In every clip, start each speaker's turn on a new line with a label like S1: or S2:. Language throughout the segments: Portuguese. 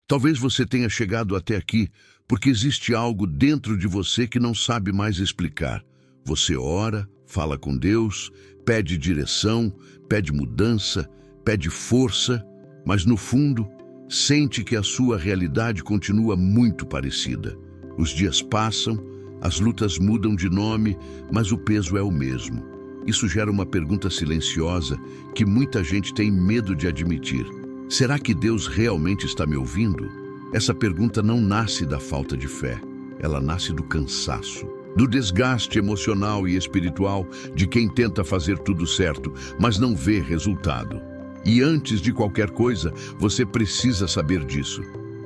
S1: Talvez você tenha chegado até aqui porque existe algo dentro de você que não sabe mais explicar. Você ora, fala com Deus, pede direção, pede mudança, pede força, mas no fundo, sente que a sua realidade continua muito parecida. Os dias passam, as lutas mudam de nome, mas o peso é o mesmo. Isso gera uma pergunta silenciosa que muita gente tem medo de admitir. Será que Deus realmente está me ouvindo? Essa pergunta não nasce da falta de fé, ela nasce do cansaço, do desgaste emocional e espiritual de quem tenta fazer tudo certo, mas não vê resultado. E antes de qualquer coisa, você precisa saber disso.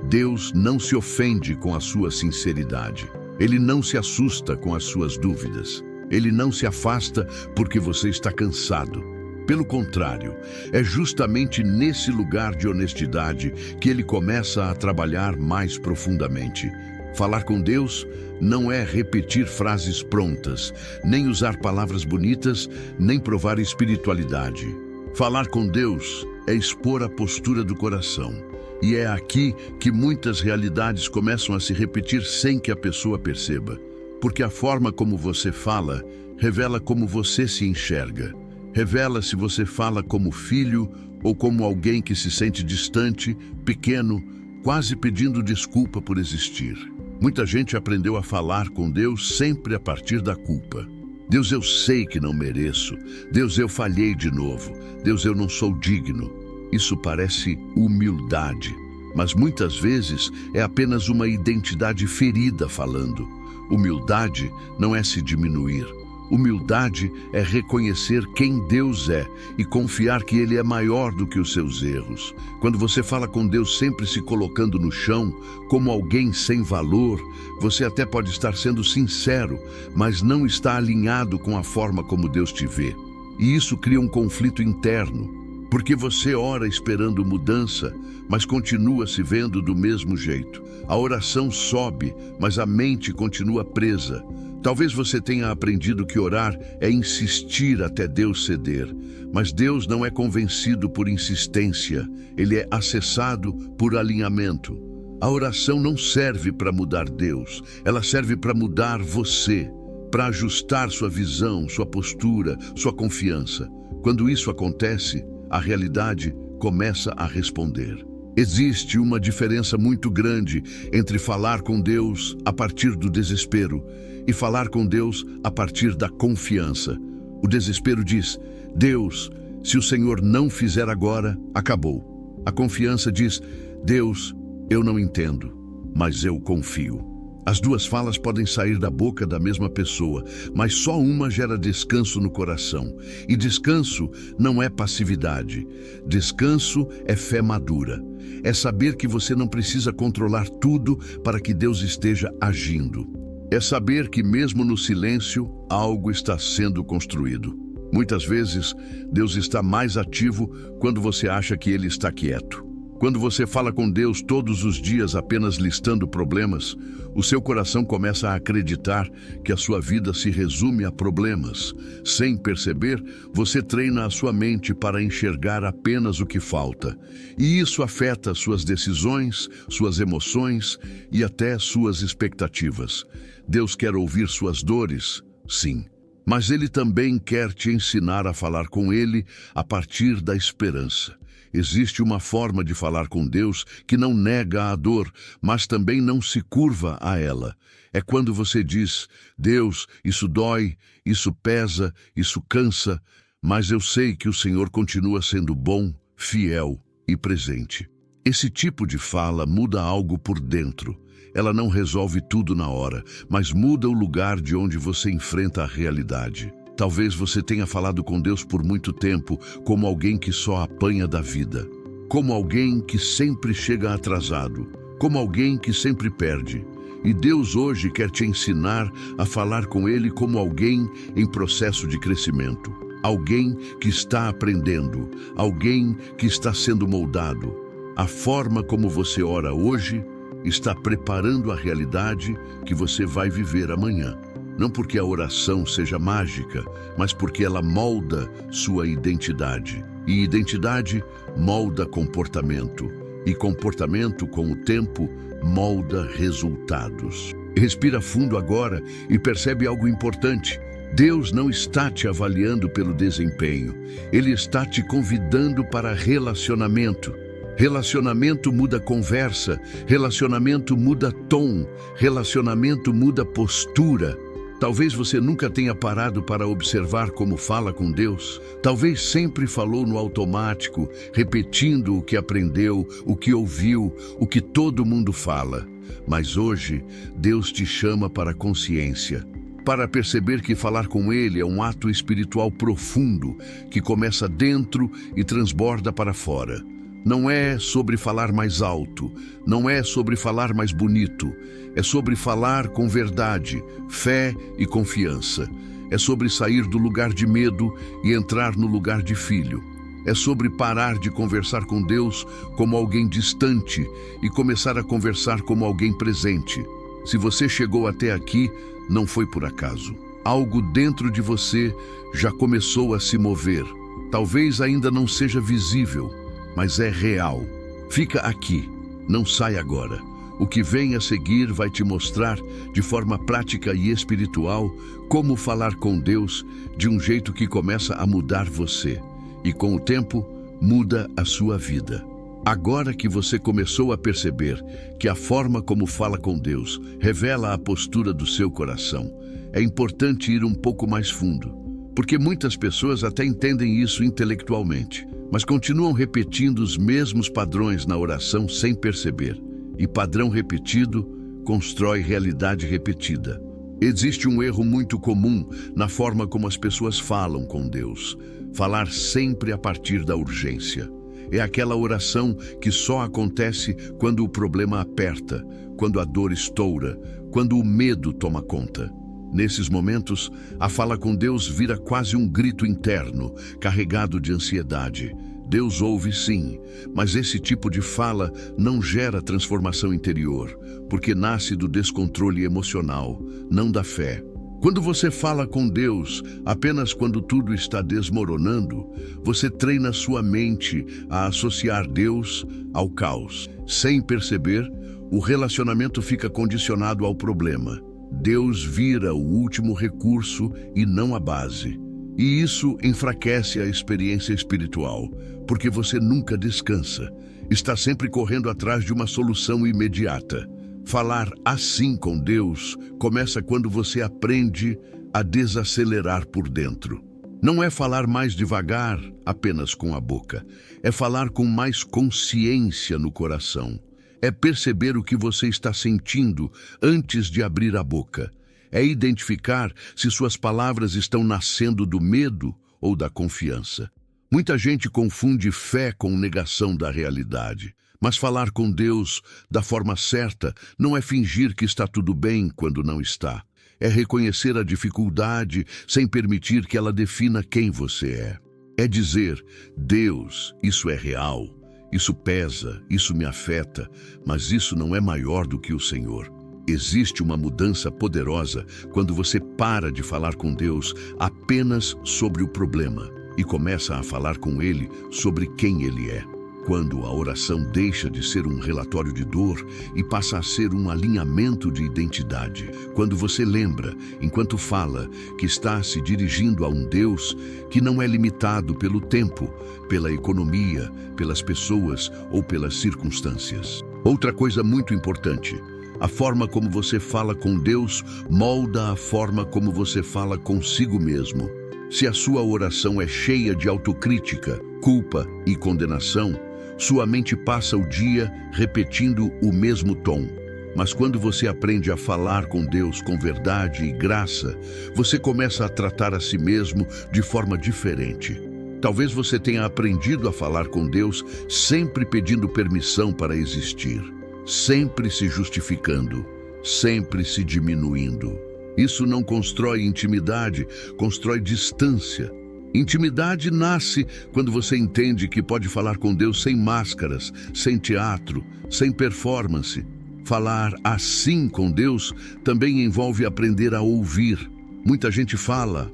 S1: Deus não se ofende com a sua sinceridade. Ele não se assusta com as suas dúvidas. Ele não se afasta porque você está cansado. Pelo contrário, é justamente nesse lugar de honestidade que ele começa a trabalhar mais profundamente. Falar com Deus não é repetir frases prontas, nem usar palavras bonitas, nem provar espiritualidade. Falar com Deus é expor a postura do coração. E é aqui que muitas realidades começam a se repetir sem que a pessoa perceba. Porque a forma como você fala revela como você se enxerga. Revela se você fala como filho ou como alguém que se sente distante, pequeno, quase pedindo desculpa por existir. Muita gente aprendeu a falar com Deus sempre a partir da culpa. Deus, eu sei que não mereço. Deus, eu falhei de novo. Deus, eu não sou digno. Isso parece humildade, mas muitas vezes é apenas uma identidade ferida falando. Humildade não é se diminuir. Humildade é reconhecer quem Deus é e confiar que Ele é maior do que os seus erros. Quando você fala com Deus sempre se colocando no chão, como alguém sem valor, você até pode estar sendo sincero, mas não está alinhado com a forma como Deus te vê. E isso cria um conflito interno, porque você ora esperando mudança, mas continua se vendo do mesmo jeito. A oração sobe, mas a mente continua presa. Talvez você tenha aprendido que orar é insistir até Deus ceder, mas Deus não é convencido por insistência, Ele é acessado por alinhamento. A oração não serve para mudar Deus, ela serve para mudar você, para ajustar sua visão, sua postura, sua confiança. Quando isso acontece, a realidade começa a responder. Existe uma diferença muito grande entre falar com Deus a partir do desespero e falar com Deus a partir da confiança. O desespero diz: Deus, se o Senhor não fizer agora, acabou. A confiança diz: Deus, eu não entendo, mas eu confio. As duas falas podem sair da boca da mesma pessoa, mas só uma gera descanso no coração. E descanso não é passividade. Descanso é fé madura. É saber que você não precisa controlar tudo para que Deus esteja agindo. É saber que mesmo no silêncio, algo está sendo construído. Muitas vezes, Deus está mais ativo quando você acha que Ele está quieto. Quando você fala com Deus todos os dias apenas listando problemas, o seu coração começa a acreditar que a sua vida se resume a problemas. Sem perceber, você treina a sua mente para enxergar apenas o que falta. E isso afeta suas decisões, suas emoções e até suas expectativas. Deus quer ouvir suas dores? Sim. Mas Ele também quer te ensinar a falar com Ele a partir da esperança. Existe uma forma de falar com Deus que não nega a dor, mas também não se curva a ela. É quando você diz: Deus, isso dói, isso pesa, isso cansa, mas eu sei que o Senhor continua sendo bom, fiel e presente. Esse tipo de fala muda algo por dentro. Ela não resolve tudo na hora, mas muda o lugar de onde você enfrenta a realidade. Talvez você tenha falado com Deus por muito tempo como alguém que só apanha da vida, como alguém que sempre chega atrasado, como alguém que sempre perde. E Deus hoje quer te ensinar a falar com Ele como alguém em processo de crescimento, alguém que está aprendendo, alguém que está sendo moldado. A forma como você ora hoje está preparando a realidade que você vai viver amanhã. Não porque a oração seja mágica, mas porque ela molda sua identidade. E identidade molda comportamento. E comportamento, com o tempo, molda resultados. Respira fundo agora e percebe algo importante. Deus não está te avaliando pelo desempenho. Ele está te convidando para relacionamento. Relacionamento muda conversa, relacionamento muda tom, relacionamento muda postura. Talvez você nunca tenha parado para observar como fala com Deus. Talvez sempre falou no automático, repetindo o que aprendeu, o que ouviu, o que todo mundo fala. Mas hoje, Deus te chama para a consciência, para perceber que falar com Ele é um ato espiritual profundo, que começa dentro e transborda para fora. Não é sobre falar mais alto, não é sobre falar mais bonito, é sobre falar com verdade, fé e confiança. É sobre sair do lugar de medo e entrar no lugar de filho. É sobre parar de conversar com Deus como alguém distante e começar a conversar como alguém presente. Se você chegou até aqui, não foi por acaso. Algo dentro de você já começou a se mover. Talvez ainda não seja visível, mas é real. Fica aqui, não sai agora. O que vem a seguir vai te mostrar, de forma prática e espiritual, como falar com Deus de um jeito que começa a mudar você. E com o tempo, muda a sua vida. Agora que você começou a perceber que a forma como fala com Deus revela a postura do seu coração, é importante ir um pouco mais fundo. Porque muitas pessoas até entendem isso intelectualmente, mas continuam repetindo os mesmos padrões na oração sem perceber. E padrão repetido constrói realidade repetida. Existe um erro muito comum na forma como as pessoas falam com Deus. Falar sempre a partir da urgência. É aquela oração que só acontece quando o problema aperta, quando a dor estoura, quando o medo toma conta. Nesses momentos, a fala com Deus vira quase um grito interno, carregado de ansiedade. Deus ouve sim, mas esse tipo de fala não gera transformação interior, porque nasce do descontrole emocional, não da fé. Quando você fala com Deus apenas quando tudo está desmoronando, você treina sua mente a associar Deus ao caos. Sem perceber, o relacionamento fica condicionado ao problema. Deus vira o último recurso e não a base. E isso enfraquece a experiência espiritual, porque você nunca descansa. Está sempre correndo atrás de uma solução imediata. Falar assim com Deus começa quando você aprende a desacelerar por dentro. Não é falar mais devagar, apenas com a boca. É falar com mais consciência no coração. É perceber o que você está sentindo antes de abrir a boca. É identificar se suas palavras estão nascendo do medo ou da confiança. Muita gente confunde fé com negação da realidade. Mas falar com Deus da forma certa não é fingir que está tudo bem quando não está. É reconhecer a dificuldade sem permitir que ela defina quem você é. É dizer, Deus, isso é real, isso pesa, isso me afeta, mas isso não é maior do que o Senhor. Existe uma mudança poderosa quando você para de falar com Deus apenas sobre o problema e começa a falar com Ele sobre quem Ele é. Quando a oração deixa de ser um relatório de dor e passa a ser um alinhamento de identidade. Quando você lembra, enquanto fala, que está se dirigindo a um Deus que não é limitado pelo tempo, pela economia, pelas pessoas ou pelas circunstâncias. Outra coisa muito importante, a forma como você fala com Deus molda a forma como você fala consigo mesmo. Se a sua oração é cheia de autocrítica, culpa e condenação, sua mente passa o dia repetindo o mesmo tom. Mas quando você aprende a falar com Deus com verdade e graça, você começa a tratar a si mesmo de forma diferente. Talvez você tenha aprendido a falar com Deus sempre pedindo permissão para existir, sempre se justificando, sempre se diminuindo. Isso não constrói intimidade, constrói distância. Intimidade nasce quando você entende que pode falar com Deus sem máscaras, sem teatro, sem performance. Falar assim com Deus também envolve aprender a ouvir. Muita gente fala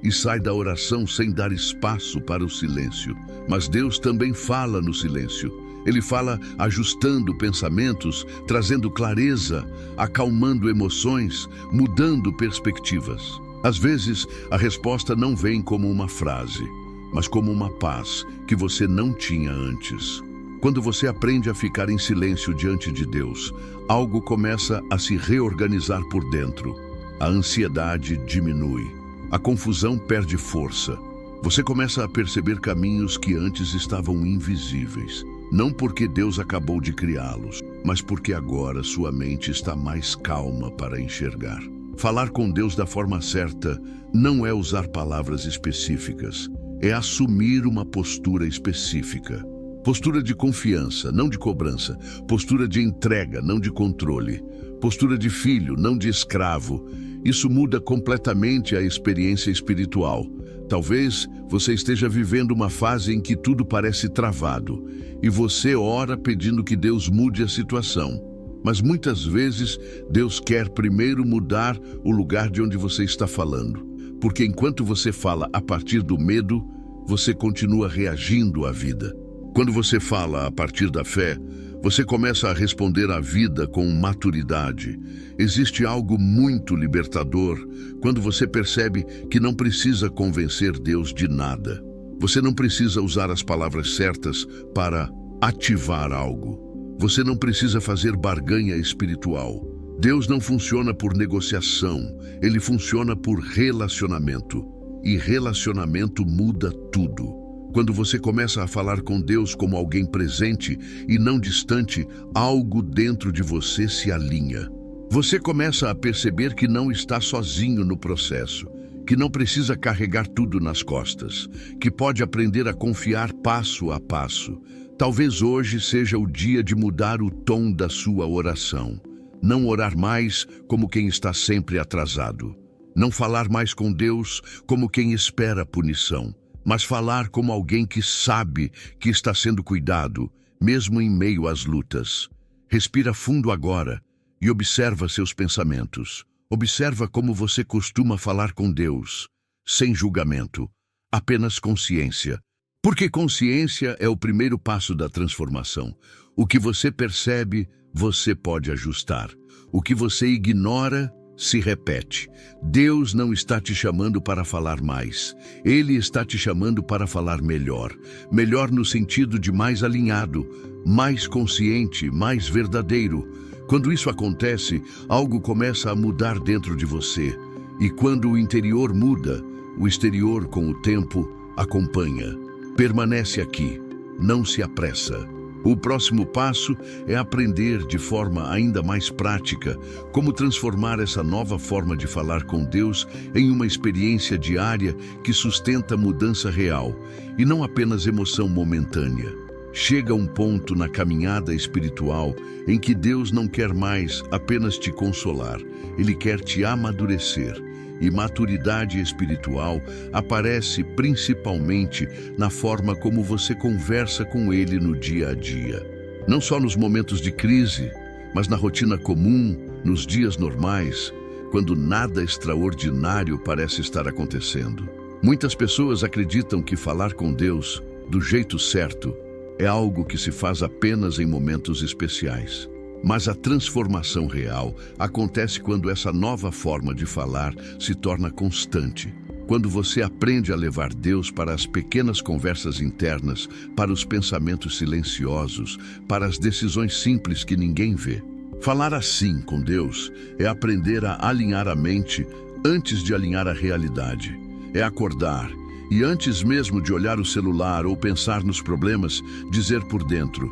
S1: e sai da oração sem dar espaço para o silêncio. Mas Deus também fala no silêncio. Ele fala ajustando pensamentos, trazendo clareza, acalmando emoções, mudando perspectivas. Às vezes, a resposta não vem como uma frase, mas como uma paz que você não tinha antes. Quando você aprende a ficar em silêncio diante de Deus, algo começa a se reorganizar por dentro. A ansiedade diminui, a confusão perde força. Você começa a perceber caminhos que antes estavam invisíveis. Não porque Deus acabou de criá-los, mas porque agora sua mente está mais calma para enxergar. Falar com Deus da forma certa não é usar palavras específicas, é assumir uma postura específica. Postura de confiança, não de cobrança. Postura de entrega, não de controle. Postura de filho, não de escravo. Isso muda completamente a experiência espiritual. Talvez você esteja vivendo uma fase em que tudo parece travado e você ora pedindo que Deus mude a situação. Mas muitas vezes Deus quer primeiro mudar o lugar de onde você está falando. Porque enquanto você fala a partir do medo, você continua reagindo à vida. Quando você fala a partir da fé, você começa a responder à vida com maturidade. Existe algo muito libertador quando você percebe que não precisa convencer Deus de nada. Você não precisa usar as palavras certas para ativar algo. Você não precisa fazer barganha espiritual. Deus não funciona por negociação, ele funciona por relacionamento. E relacionamento muda tudo. Quando você começa a falar com Deus como alguém presente e não distante, algo dentro de você se alinha. Você começa a perceber que não está sozinho no processo, que não precisa carregar tudo nas costas, que pode aprender a confiar passo a passo. Talvez hoje seja o dia de mudar o tom da sua oração. Não orar mais como quem está sempre atrasado. Não falar mais com Deus como quem espera punição, mas falar como alguém que sabe que está sendo cuidado, mesmo em meio às lutas. Respira fundo agora e observa seus pensamentos. Observa como você costuma falar com Deus, sem julgamento, apenas consciência. Porque consciência é o primeiro passo da transformação. O que você percebe, você pode ajustar. O que você ignora, se repete. Deus não está te chamando para falar mais. Ele está te chamando para falar melhor. Melhor no sentido de mais alinhado, mais consciente, mais verdadeiro. Quando isso acontece, algo começa a mudar dentro de você. E quando o interior muda, o exterior, com o tempo, acompanha. Permanece aqui. Não se apressa. O próximo passo é aprender de forma ainda mais prática como transformar essa nova forma de falar com Deus em uma experiência diária que sustenta mudança real e não apenas emoção momentânea. Chega um ponto na caminhada espiritual em que Deus não quer mais apenas te consolar, Ele quer te amadurecer. E maturidade espiritual aparece principalmente na forma como você conversa com Ele no dia a dia. Não só nos momentos de crise, mas na rotina comum, nos dias normais, quando nada extraordinário parece estar acontecendo. Muitas pessoas acreditam que falar com Deus, do jeito certo, é algo que se faz apenas em momentos especiais. Mas a transformação real acontece quando essa nova forma de falar se torna constante. Quando você aprende a levar Deus para as pequenas conversas internas, para os pensamentos silenciosos, para as decisões simples que ninguém vê. Falar assim com Deus é aprender a alinhar a mente antes de alinhar a realidade. É acordar e antes mesmo de olhar o celular ou pensar nos problemas, dizer por dentro: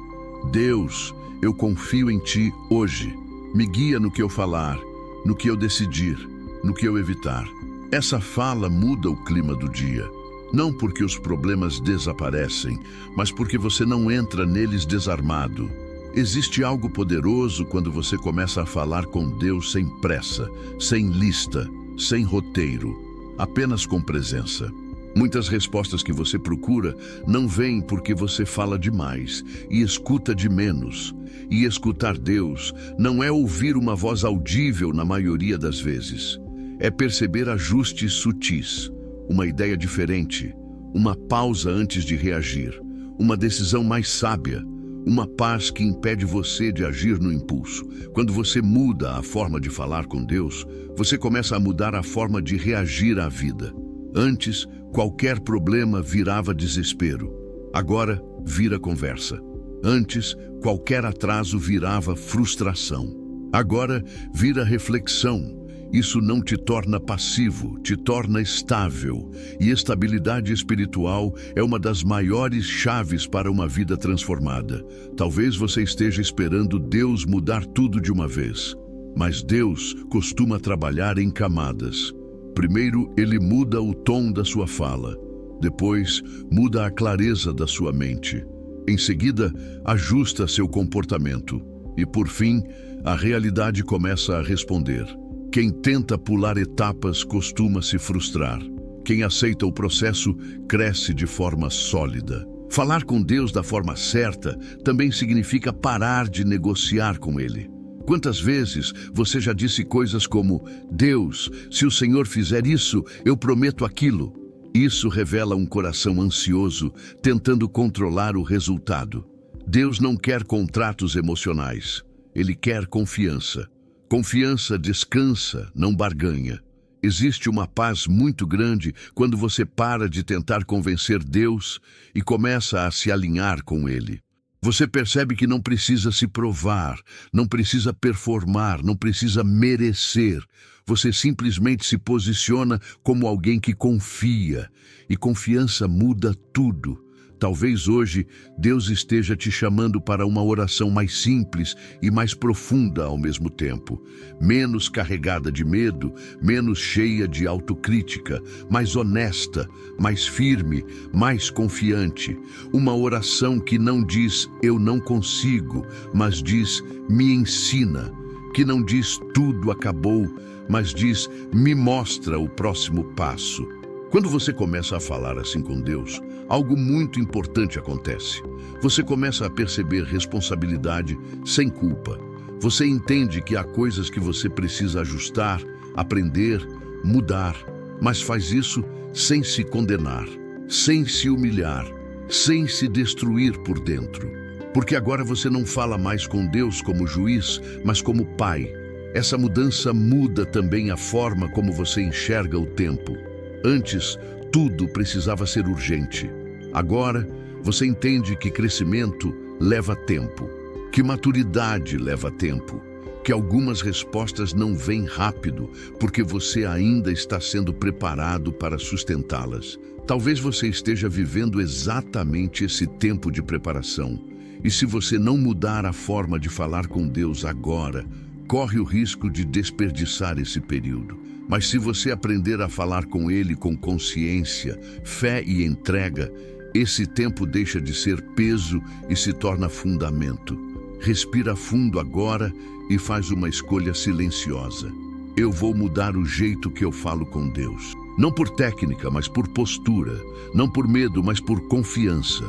S1: Deus, eu confio em Ti hoje. Me guia no que eu falar, no que eu decidir, no que eu evitar. Essa fala muda o clima do dia. Não porque os problemas desaparecem, mas porque você não entra neles desarmado. Existe algo poderoso quando você começa a falar com Deus sem pressa, sem lista, sem roteiro, apenas com presença. Muitas respostas que você procura não vêm porque você fala demais e escuta de menos. E escutar Deus não é ouvir uma voz audível na maioria das vezes. É perceber ajustes sutis, uma ideia diferente, uma pausa antes de reagir, uma decisão mais sábia, uma paz que impede você de agir no impulso. Quando você muda a forma de falar com Deus, você começa a mudar a forma de reagir à vida. Antes, qualquer problema virava desespero. Agora, vira conversa. Antes, qualquer atraso virava frustração. Agora, vira reflexão. Isso não te torna passivo, te torna estável. E estabilidade espiritual é uma das maiores chaves para uma vida transformada. Talvez você esteja esperando Deus mudar tudo de uma vez. Mas Deus costuma trabalhar em camadas. Primeiro, Ele muda o tom da sua fala. Depois, muda a clareza da sua mente. Em seguida, ajusta seu comportamento. E por fim, a realidade começa a responder. Quem tenta pular etapas costuma se frustrar. Quem aceita o processo cresce de forma sólida. Falar com Deus da forma certa também significa parar de negociar com Ele. Quantas vezes você já disse coisas como: Deus, se o Senhor fizer isso, eu prometo aquilo. Isso revela um coração ansioso, tentando controlar o resultado. Deus não quer contratos emocionais. Ele quer confiança. Confiança descansa, não barganha. Existe uma paz muito grande quando você para de tentar convencer Deus e começa a se alinhar com Ele. Você percebe que não precisa se provar, não precisa performar, não precisa merecer. Você simplesmente se posiciona como alguém que confia. E confiança muda tudo. Talvez hoje Deus esteja te chamando para uma oração mais simples e mais profunda ao mesmo tempo. Menos carregada de medo, menos cheia de autocrítica, mais honesta, mais firme, mais confiante. Uma oração que não diz "eu não consigo", mas diz "me ensina". Que não diz "tudo acabou", mas diz "me mostra o próximo passo". Quando você começa a falar assim com Deus, algo muito importante acontece. Você começa a perceber responsabilidade sem culpa. Você entende que há coisas que você precisa ajustar, aprender, mudar, mas faz isso sem se condenar, sem se humilhar, sem se destruir por dentro. Porque agora você não fala mais com Deus como juiz, mas como pai. Essa mudança muda também a forma como você enxerga o tempo. Antes, tudo precisava ser urgente. Agora, você entende que crescimento leva tempo, que maturidade leva tempo, que algumas respostas não vêm rápido, porque você ainda está sendo preparado para sustentá-las. Talvez você esteja vivendo exatamente esse tempo de preparação. E se você não mudar a forma de falar com Deus agora, corre o risco de desperdiçar esse período. Mas se você aprender a falar com Ele com consciência, fé e entrega, esse tempo deixa de ser peso e se torna fundamento. Respira fundo agora e faz uma escolha silenciosa. Eu vou mudar o jeito que eu falo com Deus. Não por técnica, mas por postura. Não por medo, mas por confiança.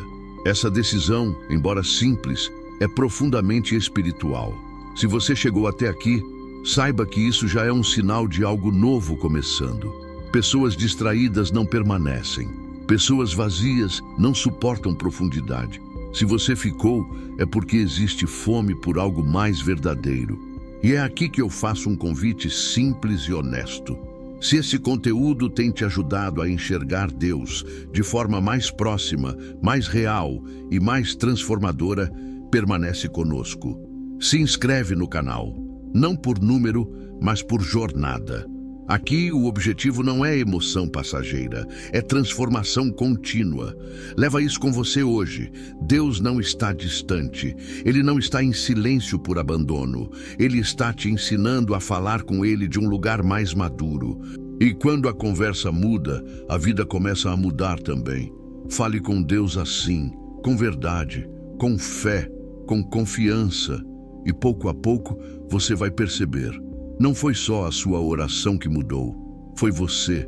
S1: Essa decisão, embora simples, é profundamente espiritual. Se você chegou até aqui, saiba que isso já é um sinal de algo novo começando. Pessoas distraídas não permanecem. Pessoas vazias não suportam profundidade. Se você ficou, é porque existe fome por algo mais verdadeiro. E é aqui que eu faço um convite simples e honesto. Se esse conteúdo tem te ajudado a enxergar Deus de forma mais próxima, mais real e mais transformadora, permanece conosco. Se inscreve no canal. Não por número, mas por jornada. Aqui o objetivo não é emoção passageira, é transformação contínua. Leva isso com você hoje. Deus não está distante. Ele não está em silêncio por abandono. Ele está te ensinando a falar com Ele de um lugar mais maduro. E quando a conversa muda, a vida começa a mudar também. Fale com Deus assim, com verdade, com fé, com confiança. E pouco a pouco você vai perceber, não foi só a sua oração que mudou, foi você.